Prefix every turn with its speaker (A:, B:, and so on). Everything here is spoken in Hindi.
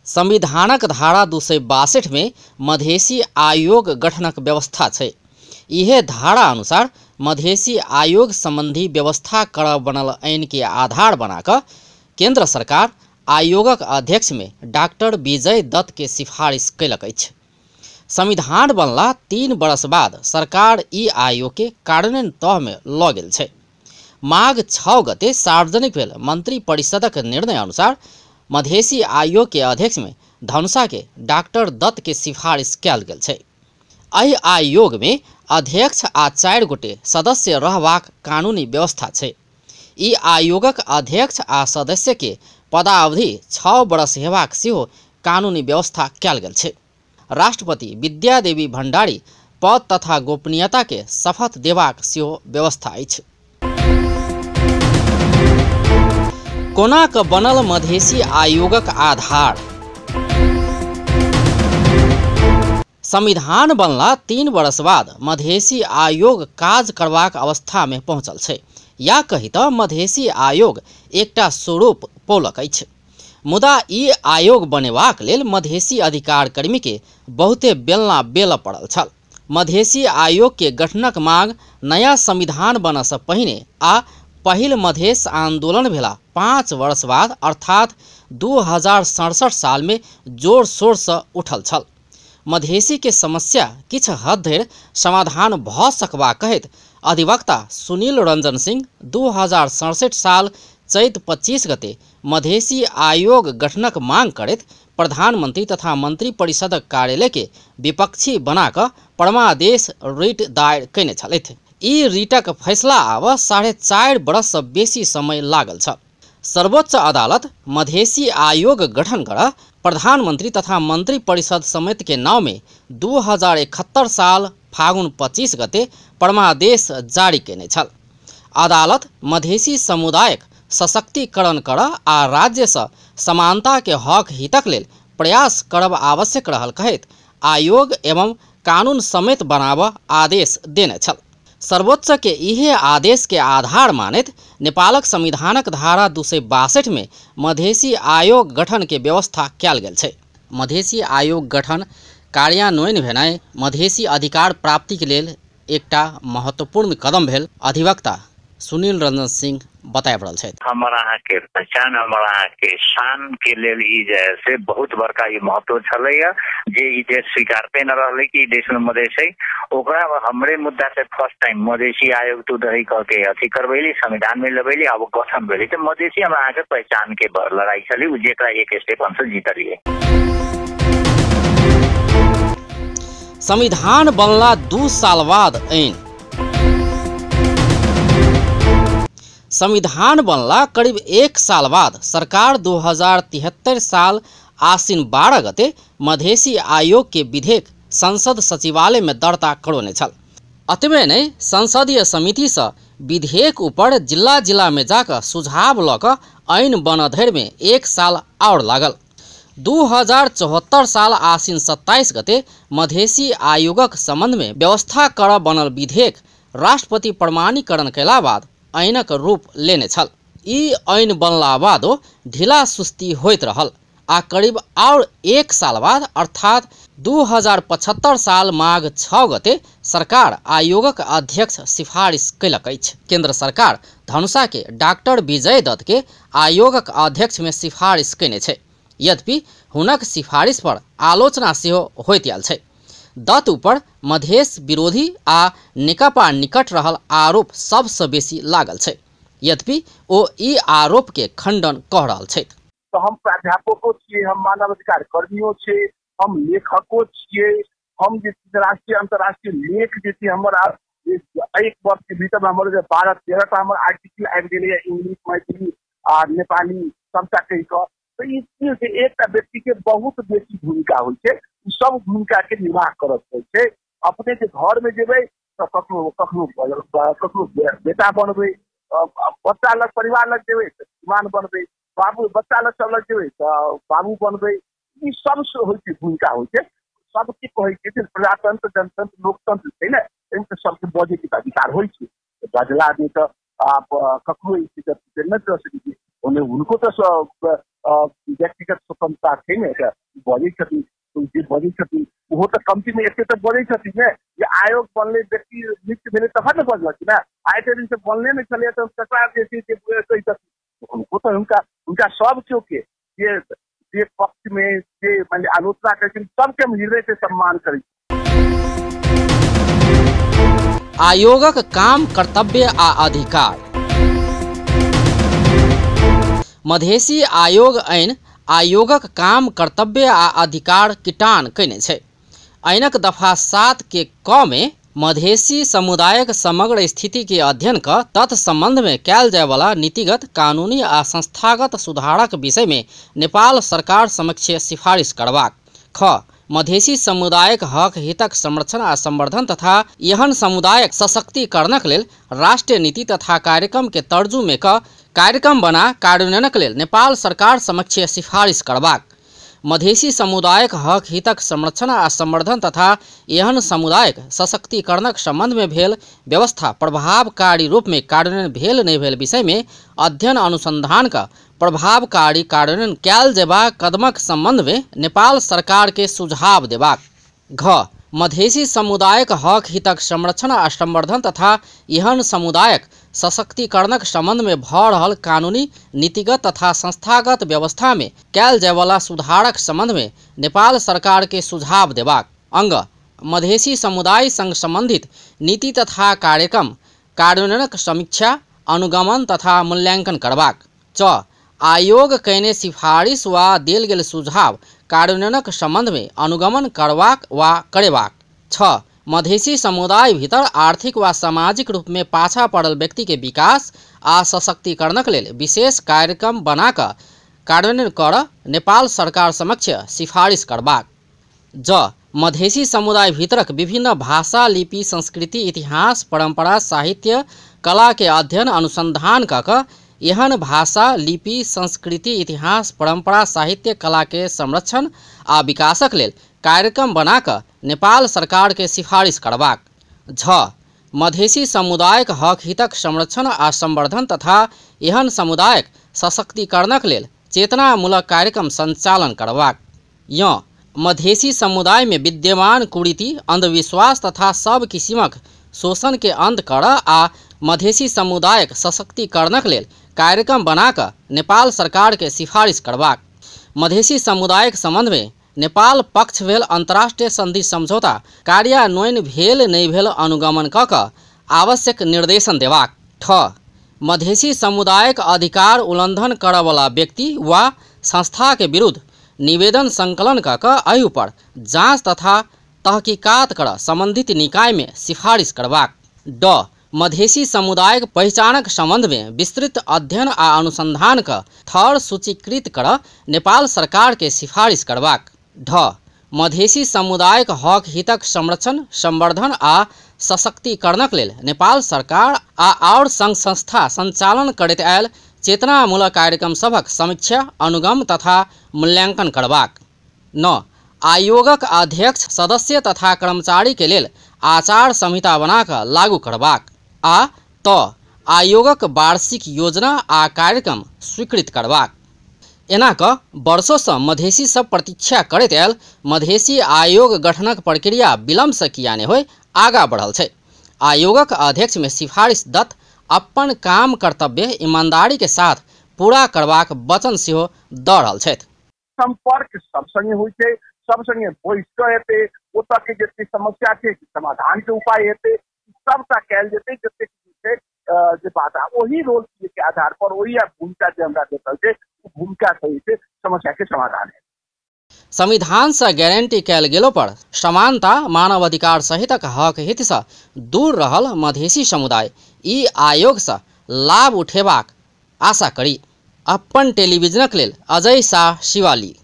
A: संविधानक धारा 262 में मधेसी आयोग गठनक व्यवस्था है। यह धारा अनुसार मधेसी आयोग संबंधी व्यवस्था कर बनल आइन के आधार बनाकर केंद्र सरकार आयोगक अध्यक्ष में डॉक्टर विजय दत्त के सिफारिश कैलक अछि। संविधान बनला 3 वर्ष बाद सरकार ई आयोग के कार्यान्वयन तह में ल गेल छै। माघ 6 गते सार्वजनिक भेल मंत्री परिषदक निर्णय अनुसार मधेसी आयोग के अध्यक्ष में धनुषा के डॉक्टर दत्त के सिफारिश कैल गेल छै। एहि आयोग में अध्यक्ष आ 4 गोटे सदस्य रहबाक कानूनी व्यवस्था छै। ई आयोगक अध्यक्ष आ सदस्य के पदावधि 6 वर्ष हेबाक सेहो कानूनी व्यवस्था कैल गेल छै। राष्ट्रपति विद्या देवी भंडारी पद तथा गोपनीयता के शपथ देबाक सेहो व्यवस्था अछि। कोना क बनल मधेसी आयोगक आधार। संविधान बनला 3 वर्ष बाद मधेसी आयोग काज करबाक अवस्था में पहुँचल छै। या कही तो मधेसी आयोग एकटा स्वरूप पौलक अछि। मुदा ई आयोग बनेबाक लेल मधेसी अधिकार कर्मी के बहुते बेलना बेल पड़ल छल। मधेसी आयोग के गठनक मांग नया संविधान बनसँ पहिने आ पहिल मधेस आंदोलन भेला 5 वर्ष बाद अर्थात 2067 साल में जोर शोर से उठल छल। मधेसी के समस्या किछ हद धरि समाधान भ सकबा कहैत अधिवक्ता सुनील रंजन सिंह 2067 साल चैत 25 गते मधेसी आयोग गठनक मांग करैत प्रधानमंत्री तथा मंत्री परिषदक कार्यालय के विपक्षी बनाकर परमादेश रिट दायर कैने छलथि। ई रिटक फैसला आब 4.5 वर्ष से बेसी समय लागल छ। सर्वोच्च अदालत मधेसी आयोग गठन कर प्रधानमंत्री तथा मंत्री परिषद समिति के नाम में 2071 साल फागुन 25 गते परमादेश जारी कैने छल। अदालत मधेसी समुदायक सशक्तिकरण कर आ राज्य से समानता के हक हितक लेल प्रयास करब आवश्यक रहल कहैत आयोग एवं कानून समेत बनाब आदेश देने छल। सर्वोच्च के इहे आदेश के आधार मानैत नेपालक संविधानक धारा 262 में मधेसी आयोग गठन के व्यवस्था कैल गेल छै। मधेसी आयोग गठन कार्यान्वयन भेनाइ मधेसी अधिकार प्राप्ति के लेल एकटा महत्वपूर्ण कदम भेल। अधिवक्ता सुनील रंजन सिंह बताए पड़ल छै।
B: हमारा यहाँ के पहचान हमारा यहाँ के शान के लेल ई जैसे बहुत बड़का ई महत्व छलैया जे ई देश स्वीकारते न रहले कि देश में मधेस है। ओकरा हमरे मुद्दा से फर्स्ट टाइम मधेसी आयोग तू दही कह के अथी करबैली संविधान में लेबैली अब गठन भेली तो मधेसी हमारा यहाँ के पहचान के लड़ाई चली जेकरा एक स्टेप हमसे जीतलिए।
A: संविधान बनला 2 साल बाद ऐन। संविधान बनला करीब 1 साल बाद सरकार 2073 साल आश्विन 12 गते मधेसी आयोग के विधेयक संसद सचिवालय में दर्ता करौने छल। अतबे नहीं संसदीय समिति से विधेयक ऊपर जिला जिला में जाकर सुझाव लऽ ऐन बन धरि में 1 साल और लागल। 2074 साल आश्विन 27 गते मधेसी आयोगक संबंध में व्यवस्था कर बनल विधेयक राष्ट्रपति प्रमाणीकरण कैला बाद ऐनक रूप लेने छल। ई ऐन बनला बादो ढिला सुस्ती होइत रहल आ करीब और 1 साल बाद अर्थात 2075 साल माघ 6 गते सरकार आयोगक अध्यक्ष सिफारिश कैलक अछि। केंद्र सरकार धनुषा के डॉक्टर विजय दत्त के आयोगक अध्यक्ष में सिफारिश कैने छै। यद्यपि हुनक सिफारिश पर आलोचना सेहो होइत आयल छै। दत्त ऊपर मधेश विरोधी आ नेकपा निकट रहल आरोप सबसे बेसी लागल छै। यद्यपि ओ ई आरोप के खंडन कह रहल छै।
C: तो हम प्राध्यापकों छिए, हम मानवाधिकार कर्मियों छिए, हम लेखकों छिए, हम राष्ट्रीय अंतर्राष्ट्रीय लेख जे हमारा 1 वर्ष के भीतर हमारे 12-13 हमारे आर्टिकल आबि गेलै इंग्लिश मैथिली आ नेपाली सबटा कहि कऽ। तो इसमें से एक व्यक्ति के बहुत बेसी भूमिका होइ छै। सब भूमिका के निर्वाह करत होइ छै। अपने के घर में जेबै तो कखनो बेटा बनबै, बच्चा लग परिवार लग जेबै तो श्रीमान बनबै, बाबू बच्चा लग सब लग जेबै तो बाबू बनबै। ई सब होइ छै भूमिका होइ छै। सबके कहै छै जे प्रजातंत्र जनतंत्र लोकतंत्र छै ने एहिमे सबके बजे के अधिकार होइ छै। बजला नहीं तो आप कखनो ई चीज नहीं कर सकै छी। उन्हें उनको तो व्यक्तिगत स्वतन्त्रता छैन बजे छथिन जे बजे छथिन वो तो कम्ती में एक तो बजे छथिन ये आयोग बनले व्यक्ति नियुक्त भेले तखन न बजलखिन आए दिन से बनले नहीं चले तो सरकार जैसे उनको तो उनका सब क्यों के ये पक्ष में ये माने आलोचना करथिन सबके हम हृदय से सम्मान करी।
A: आयोगक काम कर्तव्य आ अधिकार। मधेसी आयोग ऐन आयोगक काम कर्तव्य आ अधिकार किटान कयने छै। ऐनक दफा 7 के क में मधेसी समुदायक समग्र स्थिति के अध्ययन क तत्संबंध में कैल जाय वाला नीतिगत कानूनी आ संस्थागत सुधारक विषय में नेपाल सरकार समक्ष सिफारिश करबाक। ख मधेसी समुदायक हक हितक संरक्षण आ संवर्धन तथा एहन समुदायक सशक्तिकरणक लेल राष्ट्रीय नीति तथा कार्यक्रम के तर्जु में क कार्यक्रम बना कार्यान्वयनक लेल नेपाल सरकार समक्ष सिफारिश करबाक। मधेसी समुदायक हक हितक संरक्षण आ संवर्धन तथा एहन समुदायक सशक्तिकरणक संबंध में भेल व्यवस्था प्रभावकारी रूप में कार्यान्वयन भेल नहीं भेल विषय में अध्ययन अनुसंधान का प्रभावकारी कार्यान्वयन कैल जेबाक कदमक संबंध में नेपाल सरकार के सुझाव देबाक। घ मधेसी समुदायक हक हितक संरक्षण आ संवर्धन तथा एहन समुदायक सशक्तिकरणक संबंध में भऽ रहल कानूनी नीतिगत तथा संस्थागत व्यवस्था में कैल जाय वाला सुधारक संबंध में नेपाल सरकार के सुझाव देबाक। अंग मधेसी समुदाय संग संबंधित नीति तथा कार्यक्रम कार्यान्वयनक समीक्षा अनुगमन तथा मूल्यांकन करबाक। च आयोग कयने सिफारिश वा देल गेल सुझाव कार्यान्वयनक संबंध में अनुगमन करबाक वा करेबाक। 6 मधेसी समुदाय भीतर आर्थिक व सामाजिक रूप में पाछा पड़ल व्यक्ति के विकास आ सशक्तिकरणक लेल विशेष कार्यक्रम बनाकर कार्यान्वयन कर नेपाल सरकार समक्ष सिफारिश करबाक। ज मधेसी समुदाय भीतरक विभिन्न भाषा लिपि संस्कृति इतिहास परंपरा साहित्य कला के अध्ययन अनुसंधान कऽ एहन भाषा लिपि संस्कृति इतिहास परंपरा साहित्य कला के संरक्षण आ विकासक लेल कार्यक्रम बनाकर नेपाल सरकार के सिफारिश करबाक। झ मधेसी समुदायक हक हितक संरक्षण आ संवर्धन तथा एहन समुदायक सशक्तिकरणक लेल चेतनामूलक कार्यक्रम संचालन करबाक। य मधेसी समुदाय में विद्यमान कुरीति अंधविश्वास तथा सब किसिमक शोषण के अंत कर आ मधेसी समुदायक सशक्तिकरणक लेल कार्यक्रम बनाकर नेपाल सरकार के सिफारिश करबाक। मधेसी समुदायक संबंध में नेपाल पक्ष भेल अंतर्राष्ट्रीय संधि समझौता कार्यान्वयन भेल नहीं भेल अनुगमन कऽ आवश्यक निर्देशन देबाक। ठ मधेसी समुदायक अधिकार उल्लंघन करय वाला व्यक्ति वा संस्था के विरुद्ध निवेदन संकलन कऽ एहि पर जांच तथा तहकीकात कर संबंधित निकाय में सिफारिश करबाक। ड मधेसी समुदायक पहचानक संबंध में विस्तृत अध्ययन आ अनुसंधान का थर सूचीकृत कर नेपाल सरकार के सिफारिश करबाक। ढ मधेसी समुदायक हक हितक संरक्षण संवर्धन आ सशक्तिकरणक लेल नेपाल सरकार और संघ संस्था संचालन करैत आयल चेतनामूलक कार्यक्रम सभक समीक्षा अनुगम तथा मूल्यांकन करबाक। न आयोगक अध्यक्ष सदस्य तथा कर्मचारी के लेल आचार संहिता बनाकर लागू करबाक। आ त आयोगक वार्षिक योजना आ कार्यक्रम स्वीकृत करबाक। एना क वर्षों से मधेसी सब प्रतीक्षा करैत आयल मधेसी आयोग गठनक प्रक्रिया विलम्ब से किया ने होय आगा बढ़ल छै। आयोगक अध्यक्ष में सिफारिश दत्त अपन काम कर्तव्य ईमानदारी के साथ पूरा करबाक वचन सेहो दऽ रहल छथि।
C: संपर्क सब संगे होय छै, सब संगे बैस कऽ हेतै, ओतऽ के जते समस्या छै समाधान के उपाय हेतै, सबटा कैल जेतै जते छै जे बात वही रोल के आधार पर वही भूमिका जे हमरा देखल छै भूमिका सही से समस्या के समाधान है।
A: संविधान से गारंटी कैल गेलो पर समानता मानव अधिकार सहितक हक हित से दूर रहल मधेसी समुदाय ई आयोग से लाभ उठेबाक आशा करी। अपन टेलीविजनक लेल अजय शाह शिवाली।